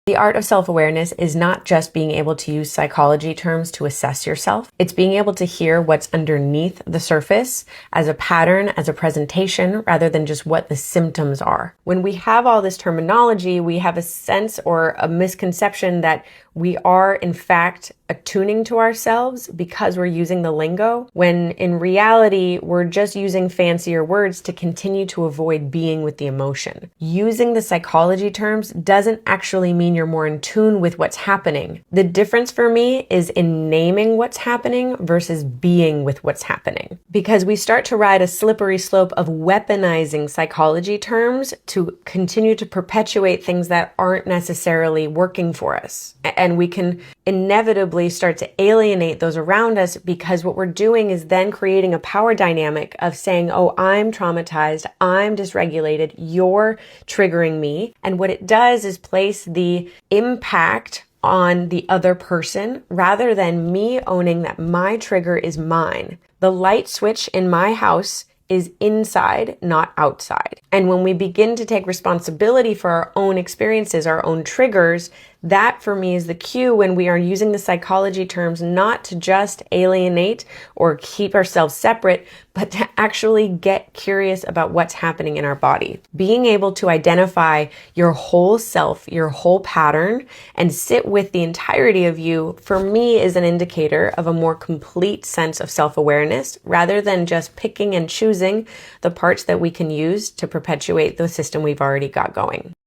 The art of self-awareness is not just being able to use psychology terms to assess yourself. It's being able to hear what's underneath the surface as a pattern, as a presentation, rather than just what the symptoms are. When we have all this terminology, we have a sense or a misconception that we are, in fact, attuning to ourselves because we're using the lingo, when in reality, we're just using fancier words to continue to avoid being with the emotion. Using the psychology terms doesn't actually mean you're more in tune with what's happening. The difference for me is in naming what's happening versus being with what's happening. Because we start to ride a slippery slope of weaponizing psychology terms to continue to perpetuate things that aren't necessarily working for us. And we can inevitably start to alienate those around us, because what we're doing is then creating a power dynamic of saying, oh, I'm traumatized, I'm dysregulated, you're triggering me. And what it does is place the impact on the other person rather than me owning that my trigger is mine. The light switch in my house is inside, not outside. And when we begin to take responsibility for our own experiences, our own triggers, that for me is the cue when we are using the psychology terms not to just alienate or keep ourselves separate, but to actually get curious about what's happening in our body. Being able to identify your whole self, your whole pattern, and sit with the entirety of you, for me, is an indicator of a more complete sense of self-awareness, rather than just picking and choosing the parts that we can use to perpetuate the system we've already got going.